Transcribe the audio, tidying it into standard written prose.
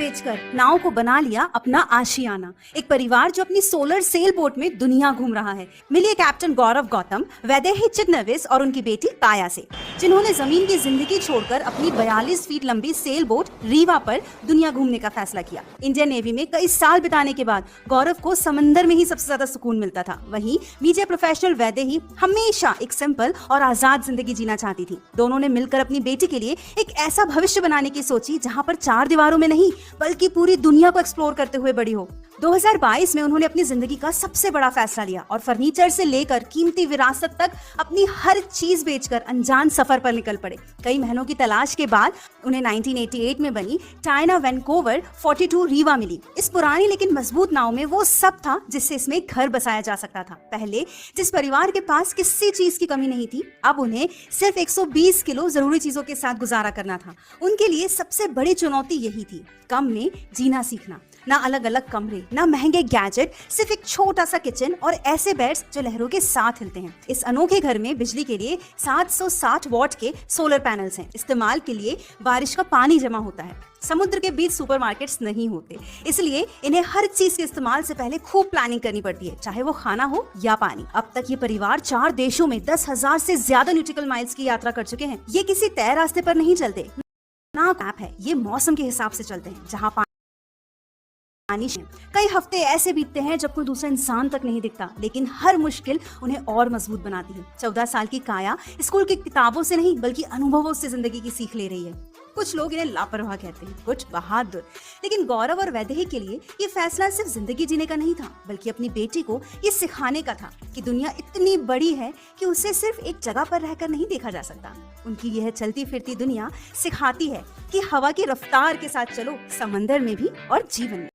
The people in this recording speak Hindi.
बेचकर नाव को बना लिया अपना आशियाना। एक परिवार जो अपनी सोलर सेल बोट में दुनिया घूम रहा है। मिलिए कैप्टन गौरव गौतम, वैदेही चिटनेविस और उनकी बेटी काया से, जिन्होंने जमीन की जिंदगी छोड़कर अपनी 42 फीट लंबी सेल बोट रीवा पर दुनिया घूमने का फैसला किया। इंडियन नेवी में कई साल बिताने के बाद गौरव को समंदर में ही सबसे ज्यादा सुकून मिलता था। वहीं मीडिया प्रोफेशनल वैदेही हमेशा एक सिंपल और आजाद जिंदगी जीना चाहती थी। दोनों ने मिलकर अपनी बेटी के लिए एक ऐसा भविष्य बनाने की सोची जहां पर चार दीवारों में नहीं बल्कि पूरी दुनिया को एक्सप्लोर करते हुए बड़ी हो। 2022 में उन्होंने अपनी जिंदगी का सबसे बड़ा फैसला लिया और फर्नीचर से लेकर कीमती विरासत तक अपनी हर चीज बेचकर अनजान सफर पर निकल पड़े। कई महीनों की तलाश के बाद उन्हें 1988 में बनी टाइना वैंकूवर 42 रीवा मिली। इस पुरानी लेकिन मजबूत नाव में वो सब था जिससे इसमें एक घर बसाया जा सकता था। पहले जिस परिवार के पास किसी चीज की कमी नहीं थी, अब उन्हें सिर्फ 120 किलो जरूरी चीजों के साथ गुजारा करना था। उनके लिए सबसे बड़ी चुनौती यही थी, कम में जीना सीखना। ना अलग अलग कमरे, ना महंगे गैजेट, सिर्फ एक छोटा सा किचन और ऐसे बेड्स जो लहरों के साथ हिलते हैं। इस अनोखे घर में बिजली के लिए 760 वॉट के सोलर पैनल्स हैं। इस्तेमाल के लिए बारिश का पानी जमा होता है। समुद्र के बीच सुपरमार्केट्स नहीं होते, इसलिए इन्हें हर चीज के इस्तेमाल से पहले खूब प्लानिंग करनी पड़ती है, चाहे वो खाना हो या पानी। अब तक ये परिवार 4 देशों में 10,000 से ज्यादा न्यूट्रिकल माइल्स की यात्रा कर चुके हैं। ये किसी तय रास्ते पर नहीं चलते, ना ऐप है, ये मौसम के हिसाब से चलते हैं, जहाँ कई हफ्ते ऐसे बीतते हैं जब कोई दूसरा इंसान तक नहीं दिखता, लेकिन हर मुश्किल उन्हें और मजबूत बनाती है। 14 साल की काया स्कूल की किताबों से नहीं बल्कि अनुभवों से जिंदगी की सीख ले रही है। कुछ लोग इन्हें लापरवाह कहते हैं, कुछ बहादुर, लेकिन गौरव और वैदेही के लिए ये फैसला सिर्फ जिंदगी जीने का नहीं था, बल्कि अपनी बेटी को ये सिखाने का था कि दुनिया इतनी बड़ी है कि उसे सिर्फ एक जगह पर रहकर नहीं देखा जा सकता। उनकी यह चलती फिरती दुनिया सिखाती है कि हवा की रफ्तार के साथ चलो, समंदर में भी और जीवन में।